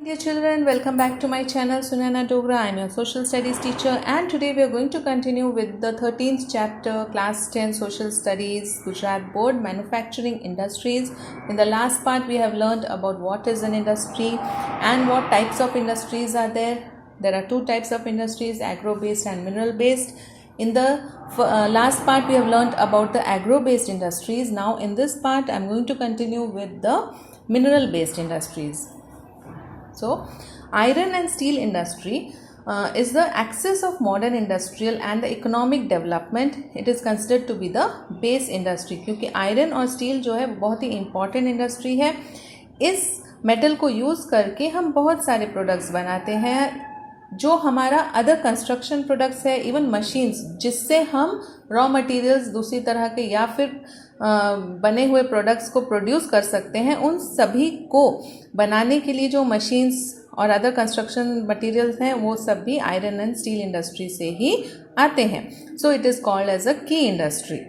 Dear children, welcome back to my channel Sunana Dogra. I am your social studies teacher and today we are going to continue with the 13th chapter class 10 social studies Gujarat board manufacturing industries. In the last part we have learned about what is an industry and what types of industries are there. There are two types of industries, agro based and mineral based. In the last part we have learned about the agro based industries. Now in this part I am going to continue with the mineral based industries. So, iron and steel industry is the axis of modern industrial and the economic development. It is considered to be the base industry क्योंकि iron और steel जो है बहुत ही important industry है. इस metal को use करके हम बहुत सारे products बनाते हैं जो हमारा अदर कंस्ट्रक्शन प्रोडक्ट्स है, इवन मशीन्स जिससे हम रॉ मटेरियल्स दूसरी तरह के या फिर बने हुए प्रोडक्ट्स को प्रोड्यूस कर सकते हैं. उन सभी को बनाने के लिए जो मशीन्स और अदर कंस्ट्रक्शन मटेरियल्स हैं वो सब भी आयरन एंड स्टील इंडस्ट्री से ही आते हैं. So it is called as a key industry.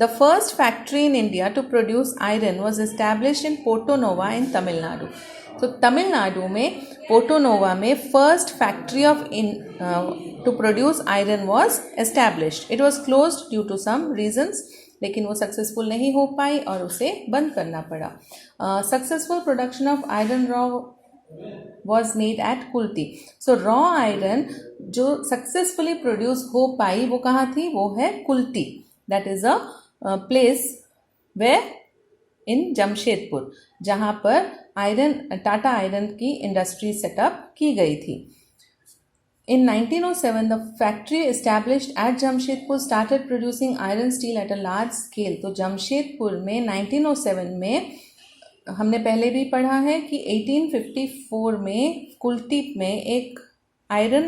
The first factory in India to produce iron was established in Porto Novo in Tamil Nadu. तो तमिलनाडु में पोर्टो नोवा में first factory of to produce iron was established. It was closed due to some reasons, लेकिन वो successful नहीं हो पाई और उसे बंद करना पड़ा. Successful production of iron raw was made at Kulti. So raw iron जो सक्सेसफुली प्रोड्यूस हो पाई वो कहाँ थी? वो है Kulti. That is a place way in Jamshedpur जहाँ पर टाटा आयरन की इंडस्ट्री सेटअप की गई थी. In 1907, the factory established at Jamshedpur started producing iron steel at a large scale. तो जमशेदपुर में 1907 में हमने पहले भी पढ़ा है कि 1854 में कुल्टी में एक आयरन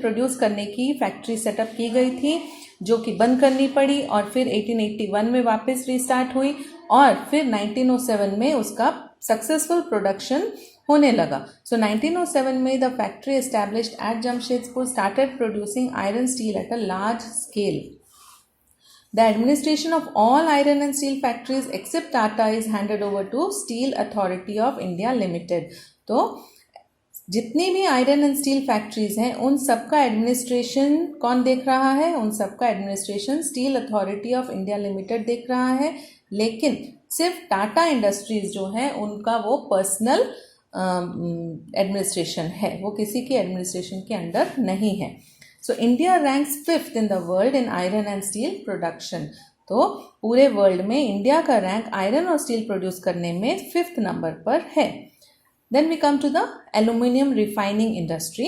प्रोड्यूस करने की फैक्ट्री सेटअप की गई थी जो कि बंद करनी पड़ी और फिर 1881 में वापस रीस्टार्ट हुई और फिर 1907 में उसका सक्सेसफुल प्रोडक्शन होने लगा. सो 1907 में the factory established eight Jamshedpur started producing iron steel at a large scale. The administration of all iron and steel factories except Tata is handed over to Steel Authority of India Limited. तो जितनी भी iron and steel factories हैं उन सबका administration कौन देख रहा है? उन सबका administration steel authority of India limited देख रहा है. लेकिन सिर्फ टाटा इंडस्ट्रीज जो हैं उनका वो पर्सनल एडमिनिस्ट्रेशन है, वो किसी के एडमिनिस्ट्रेशन के अंडर नहीं है. So India ranks 5th in the world in iron and steel production. तो पूरे वर्ल्ड में इंडिया का रैंक आयरन और स्टील प्रोड्यूस करने में 5th नंबर पर है. Then we come to the aluminium refining industry.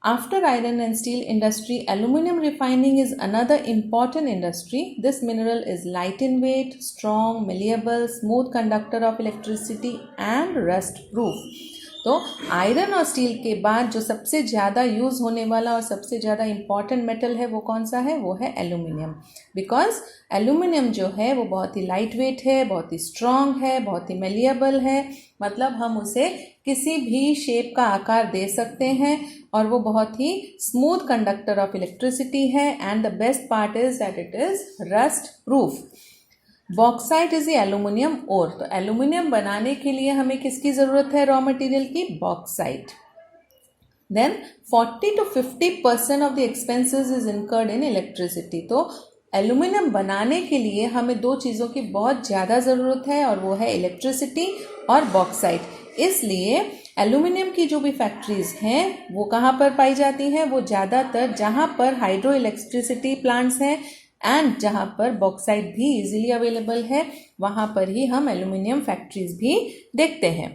After iron and steel industry, aluminium refining is another important industry. This mineral is light in weight, strong, malleable, smooth conductor of electricity and rust proof. तो iron और steel के बाद जो सबसे ज़्यादा use होने वाला और सबसे ज़्यादा इम्पॉर्टेंट मेटल है वो कौन सा है? वो है एल्यूमिनियम. बिकॉज एल्यूमिनियम जो है वो बहुत ही लाइट वेट है, बहुत ही स्ट्रॉन्ग है, बहुत ही मेलिएबल है. मतलब हम उसे किसी भी शेप का आकार दे सकते हैं और वो बहुत ही स्मूथ कंडक्टर ऑफ इलेक्ट्रिसिटी है. And the best part is that it is rust proof. Bauxite is aluminium ore. तो एल्यूमिनियम बनाने के लिए हमें किसकी ज़रूरत है? रॉ मटेरियल की, bauxite. Then 40 to 50% of the expenses is incurred in electricity. तो एल्यूमिनियम बनाने के लिए हमें दो चीज़ों की बहुत ज़्यादा ज़रूरत है और वो है इलेक्ट्रिसिटी और बॉक्साइट. इसलिए एल्यूमिनियम की जो भी फैक्ट्रीज़ हैं वो कहाँ पर पाई जाती हैं? वो ज़्यादातर जहाँ पर हाइड्रो इलेक्ट्रिसिटी प्लांट्स हैं एंड जहाँ पर बॉक्साइट भी इजीली अवेलेबल है वहाँ पर ही हम एल्यूमिनियम फैक्ट्रीज भी देखते हैं.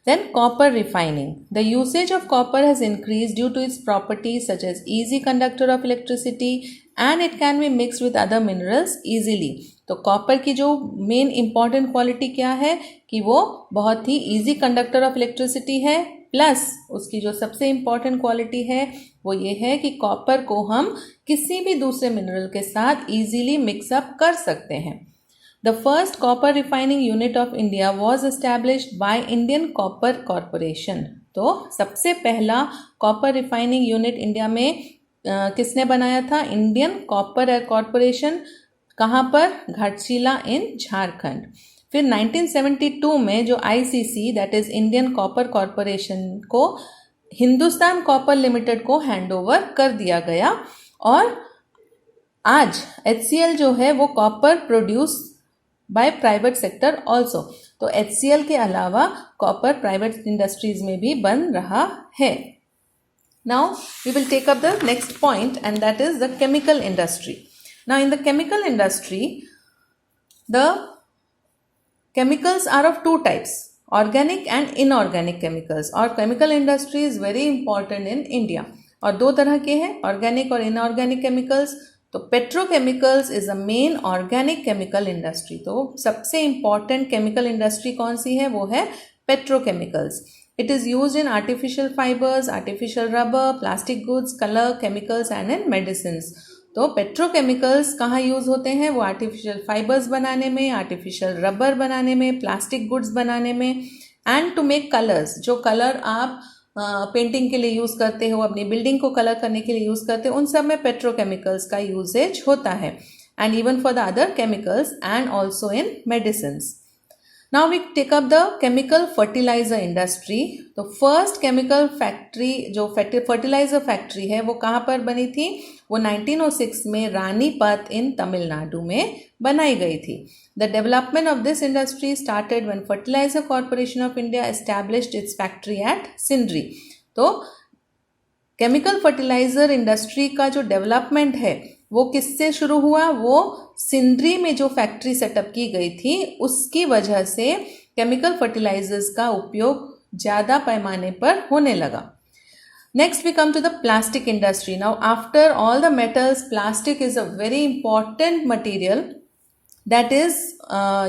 Then copper refining. The usage of copper has increased due to its properties such as easy conductor of electricity and it can be mixed with other minerals easily. तो copper की जो main important quality क्या है कि वो बहुत ही easy conductor of electricity है, plus उसकी जो सबसे इम्पॉर्टेंट क्वालिटी है वो ये है कि कॉपर को हम किसी भी दूसरे मिनरल के साथ इजीली मिक्सअप कर सकते हैं. The first copper refining unit of India was established by Indian Copper Corporation. तो सबसे पहला कॉपर रिफाइनिंग यूनिट इंडिया में किसने बनाया था? Indian copper corporation. कहाँ पर? घाटशिला इन झारखंड. फिर 1972 में जो ICC that is Indian copper corporation को हिंदुस्तान कॉपर लिमिटेड को हैंडओवर कर दिया गया और आज HCL जो है वो copper produce by private sector also. तो HCL के अलावा कॉपर प्राइवेट इंडस्ट्रीज में भी बन रहा है। Now we will take up the next point, and that is the chemical industry. Now in the chemical industry, the chemicals are of two types, organic and inorganic chemicals. और chemical industry is very important in India. और दो तरह के हैं, organic और inorganic chemicals. तो petrochemicals is a main organic chemical industry. तो सबसे इंपॉर्टेंट केमिकल इंडस्ट्री कौन सी है, वो है petrochemicals. It is used in artificial fibres, artificial rubber, plastic goods, colour chemicals and in medicines. तो पेट्रोकेमिकल्स कहाँ यूज होते हैं, वो आर्टिफिशियल फाइबर्स बनाने में, आर्टिफिशियल रबर बनाने में, प्लास्टिक गुड्स बनाने में, एंड टू मेक कलर्स। जो कलर आप पेंटिंग के लिए यूज़ करते हो, अपनी बिल्डिंग को कलर करने के लिए यूज़ करते हो, उन सब में पेट्रोकेमिकल्स का यूजेज होता है। And even for the other chemicals and also in medicines. Now we take up the chemical fertiliser industry. तो फर्स्ट केमिकल फैक्ट्री जो फर्टिलाइजर फैक्ट्री है वो कहाँ पर बनी थी, वो 1906 में रानीपत इन तमिलनाडु में बनाई गई थी। The development of this industry started when fertiliser corporation of India established its factory at Sindri. तो केमिकल फर्टिलाइजर इंडस्ट्री का जो डेवलपमेंट है वो किससे शुरू हुआ, वो सिंदरी में जो फैक्ट्री सेटअप की गई थी उसकी वजह से केमिकल फर्टिलाइजर्स का उपयोग ज़्यादा पैमाने पर होने लगा। Next we come to the plastic industry. Now after all the metals, plastic is a very important material that is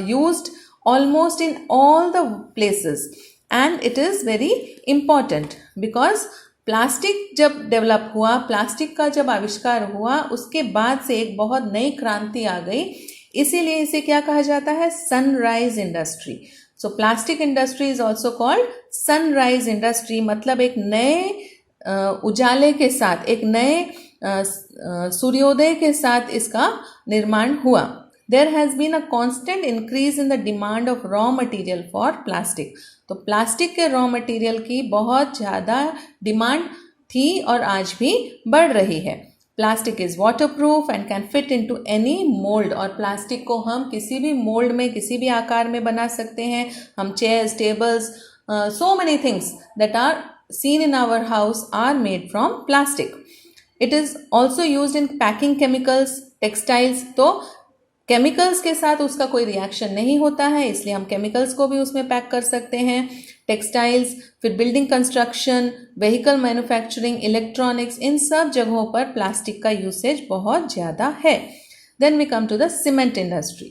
used almost in all the places, and it is very important because plastic जब develop हुआ, plastic का जब आविष्कार हुआ, उसके बाद से एक बहुत नई क्रांति आ गई। इसीलिए इसे क्या कहा जाता है, sunrise industry. So plastic industry is also called sunrise industry. मतलब एक नए उजाले के साथ, एक नए सूर्योदय के साथ इसका निर्माण हुआ। There has been a constant increase in the demand of raw material for plastic. तो प्लास्टिक के रॉ मटेरियल की बहुत ज़्यादा डिमांड थी और आज भी बढ़ रही है। Plastic is water proof and can fit into any mould. और प्लास्टिक को हम किसी भी मोल्ड में, किसी भी आकार में बना सकते हैं। हम chairs, tables, so many things that are seen in our house are made from plastic. It is also used in packing chemicals, textiles. तो केमिकल्स के साथ उसका कोई रिएक्शन नहीं होता है, इसलिए हम केमिकल्स को भी उसमें पैक कर सकते हैं। टेक्सटाइल्स, फिर building construction, vehicle manufacturing, electronics, इन सब जगहों पर प्लास्टिक का यूसेज बहुत ज़्यादा है। Then we come to the cement industry.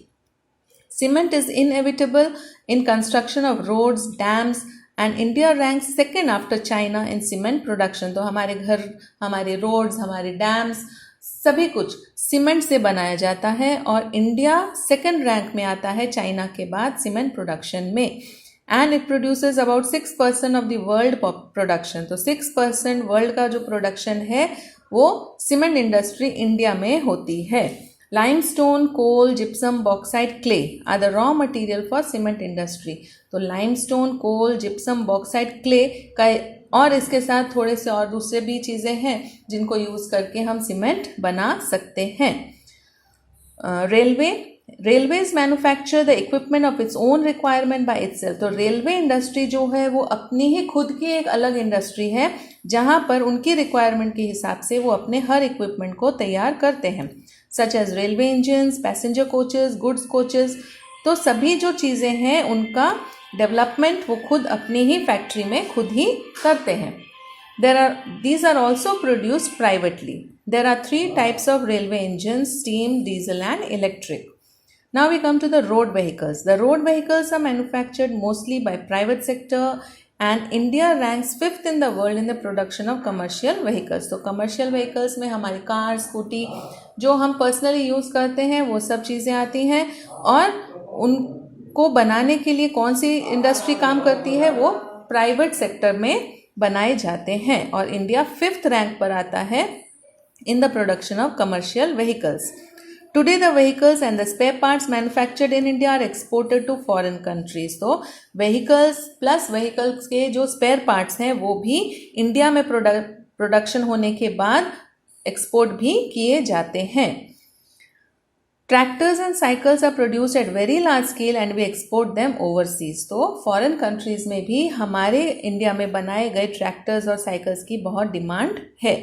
Cement is inevitable in construction of roads, dams, and India ranks second after China in cement production. तो हमारे घर, हमारे roads, हमारे dams, सभी कुछ सीमेंट से बनाया जाता है और इंडिया सेकंड रैंक में आता है चाइना के बाद सीमेंट प्रोडक्शन में। And it produces about 6% of the world production. तो 6% वर्ल्ड का जो प्रोडक्शन है वो सीमेंट इंडस्ट्री इंडिया में होती है। Limestone, coal, gypsum, bauxite, clay are the raw material for cement industry. तो limestone, coal, gypsum, bauxite, clay का और इसके साथ थोड़े से और दूसरे भी चीज़ें हैं जिनको यूज़ करके हम सीमेंट बना सकते हैं। Railways manufacture the equipment of its own requirement by itself. तो रेलवे इंडस्ट्री जो है वो अपनी ही खुद की एक अलग इंडस्ट्री है जहाँ पर उनकी रिक्वायरमेंट के हिसाब से वो अपने हर इक्विपमेंट को तैयार करते हैं, such as railway engines, passenger coaches, goods coaches. तो सभी जो चीज़ें हैं उनका डेवलपमेंट वो खुद अपनी ही फैक्ट्री में खुद ही करते हैं। These are also produced privately. There are 3 types of railway engines: steam, diesel and electric. Now we come to the road vehicles. The road vehicles are manufactured mostly by private sector and India ranks 5th in the world in the production of commercial vehicles. तो commercial vehicles में हमारी car, scooty जो हम personally use करते हैं वो सब चीज़ें आती हैं और उनको बनाने के लिए कौन सी इंडस्ट्री काम करती है, वो प्राइवेट सेक्टर में बनाए जाते हैं और इंडिया 5th रैंक पर आता है in the production of commercial vehicles. Today the vehicles and the spare parts manufactured in India are exported to foreign countries. तो vehicles plus vehicles के जो spare parts हैं वो भी इंडिया में प्रोडक्शन होने के बाद एक्सपोर्ट भी किए जाते हैं. Tractors and cycles are produced at very large scale and we export them overseas. तो फॉरेन कंट्रीज में भी हमारे इंडिया में बनाए गए ट्रैक्टर्स और साइकिल्स की बहुत डिमांड है.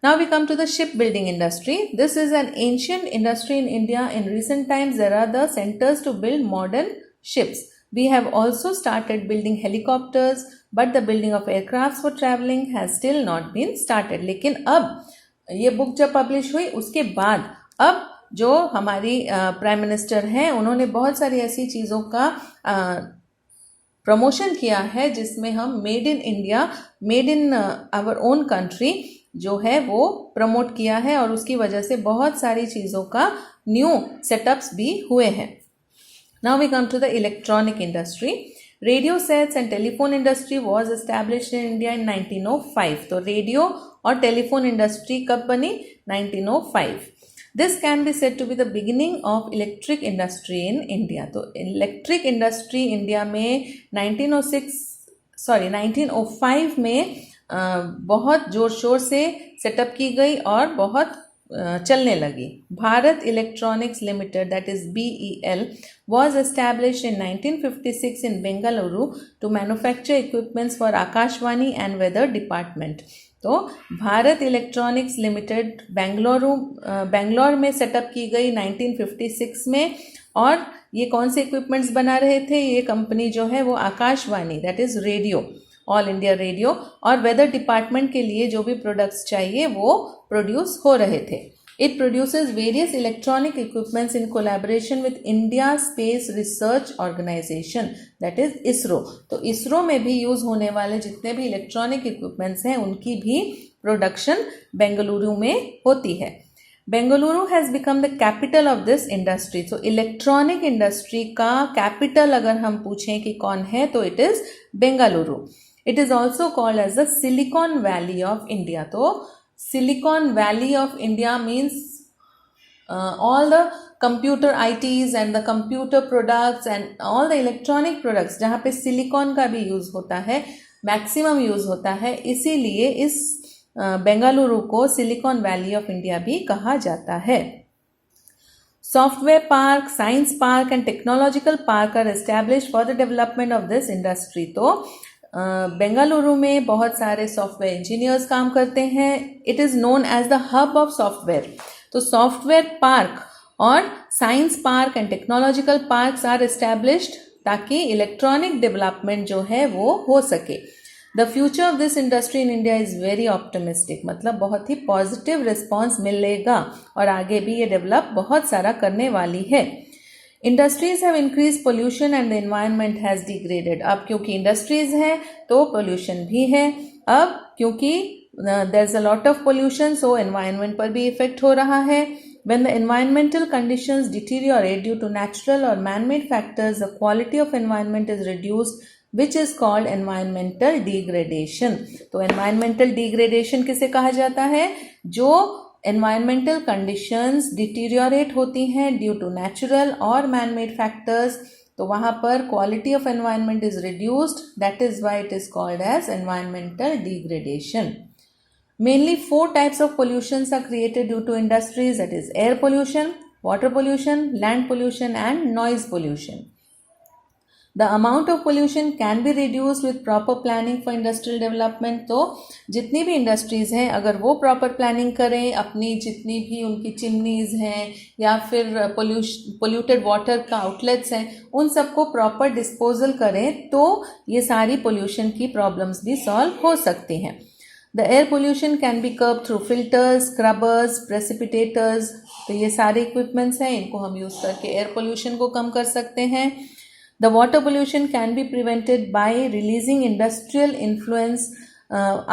Now we come to the shipbuilding industry. This is an ancient industry in India. In recent times, there are the centers to build modern ships. We have also started building helicopters, but the building of aircrafts for traveling has still not been started. लेकिन अब ये book जब publish हुई उसके बाद अब जो हमारी प्राइम मिनिस्टर हैं उन्होंने बहुत सारी ऐसी चीज़ों का प्रमोशन किया है जिसमें हम made in India, made in our own country जो है वो प्रमोट किया है और उसकी वजह से बहुत सारी चीज़ों का न्यू सेटअप्स भी हुए हैं. Now we come to the electronic industry. Radio sets and telephone industry was established in India in 1905. तो रेडियो और टेलीफोन इंडस्ट्री कब बनी? 1905. This can be said to be the beginning of electric industry in India. तो electric industry India में 1905 में बहुत ज़ोर शोर से सेटअप की गई और बहुत चलने लगी. Bharat electronics limited, that is BEL, was established in 1956 in Bengaluru to manufacture equipments for Akashvani and weather department. तो भारत इलेक्ट्रॉनिक्स लिमिटेड बेंगलोर में सेटअप की गई 1956 में. और ये कौन से इक्विपमेंट्स बना रहे थे? ये कंपनी जो है वो Akashvani, that is radio, all India radio, और वेदर डिपार्टमेंट के लिए जो भी प्रोडक्ट्स चाहिए वो प्रोड्यूस हो रहे थे. It produces various electronic equipments in collaboration with India space research organisation, that is ISRO. तो इसरो में भी यूज़ होने वाले जितने भी इलेक्ट्रॉनिक इक्विपमेंट्स हैं उनकी भी प्रोडक्शन बेंगलुरु में होती है. Bengaluru has become the capital of this industry. तो इलेक्ट्रॉनिक इंडस्ट्री का कैपिटल अगर हम पूछें कि कौन है तो it is Bengaluru. It is also called as the Silicon Valley of India. तो Silicon Valley of India means all the computer ITs and the computer products and all the electronic products जहाँ पे सिलिकॉन का भी use होता है, maximum use होता है, इसीलिए इस बेंगलुरु को सिलिकॉन वैली ऑफ इंडिया भी कहा जाता है. Software park, science park and technological park are established for the development of this industry. तो बेंगलुरु में बहुत सारे सॉफ्टवेयर इंजीनियर्स काम करते हैं. It is known as the hub of software. तो सॉफ्टवेयर पार्क और science park and technological parks are established ताकि इलेक्ट्रॉनिक डेवलपमेंट जो है वो हो सके. The future of this industry in India is very optimistic. मतलब बहुत ही पॉजिटिव रिस्पॉन्स मिलेगा और आगे भी ये डेवलप बहुत सारा करने वाली है. Industries have increase pollution and the environment has degraded. अब क्योंकि इंडस्ट्रीज हैं तो पोल्यूशन भी है. अब क्योंकि there is a lot of pollution so environment पर भी इफेक्ट हो रहा है. When the environmental conditions deteriorate due to natural और man made factors the quality of environment is reduced which is called environmental degradation. तो environmental degradation किसे कहा जाता है? जो एनवायरमेंटल कंडीशंस डिटीरियोरेट होती हैं ड्यू टू नेचुरल और मैन मेड फैक्टर्स, तो वहाँ पर quality of environment is reduced, that is why it is called as environmental degradation. Mainly 4 types of pollutions are created due to industries, that is air pollution, water pollution, land pollution and noise pollution. The amount of pollution can be reduced with proper planning for industrial development. तो जितनी भी industries हैं अगर वो proper planning करें, अपनी जितनी भी उनकी चिमनीज हैं या फिर पोल्यूटेड वाटर का आउटलेट्स हैं उन सबको प्रॉपर डिस्पोजल करें तो ये सारी पोल्यूशन की प्रॉब्लम्स भी सॉल्व हो सकती हैं. The air pollution can be curb through filters, scrubbers, precipitators. तो ये सारे इक्विपमेंट्स हैं, इनको हम यूज़ करके एयर पोल्यूशन को कम कर सकते हैं. The water pollution can be prevented by releasing industrial influence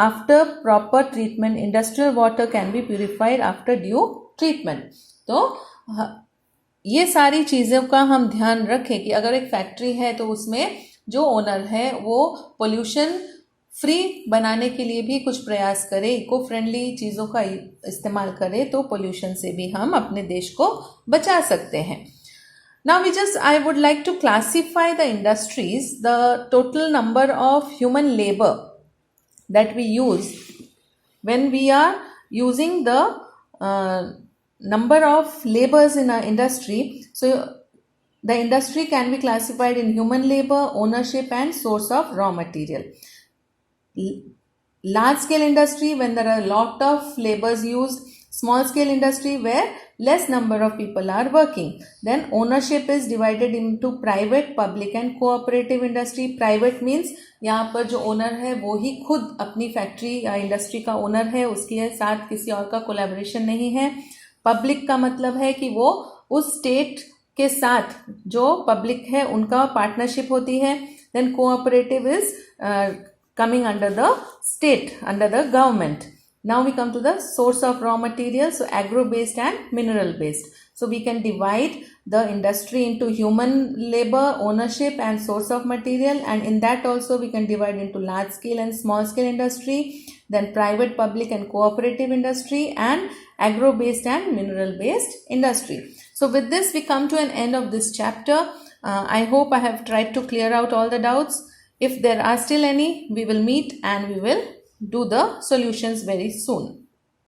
after proper treatment. Industrial water can be purified after due treatment. तो ये सारी चीज़ों का हम ध्यान रखें कि अगर एक फैक्ट्री है तो उसमें जो ओनर है वो पोल्यूशन फ्री बनाने के लिए भी कुछ प्रयास करें, इको फ्रेंडली चीज़ों का इस्तेमाल करें, तो पोल्यूशन से भी हम अपने देश को बचा सकते हैं. Now I would like to classify the industries, the total number of human labor that we use when we are using the number of labors in our industry. So the industry can be classified in human labor, ownership and source of raw material. Large scale industry, when there are a lot of labors used. Small scale industry, where less number of people are working. Then ownership is divided into private, public and cooperative industry. Private means यहाँ पर जो owner है वो ही खुद अपनी factory या industry का owner है, उसके साथ किसी और का कोलैबोरेशन नहीं है. पब्लिक का मतलब है कि वो उस स्टेट के साथ जो पब्लिक है उनका पार्टनरशिप होती है. Then cooperative is coming under the state, under the government. Now we come to the source of raw materials, so agro-based and mineral-based. So we can divide the industry into human labor, ownership and source of material, and in that also we can divide into large scale and small scale industry, then private, public and cooperative industry, and agro-based and mineral-based industry. So with this we come to an end of this chapter. I hope I have tried to clear out all the doubts. If there are still any, we will meet and we will do the solutions very soon.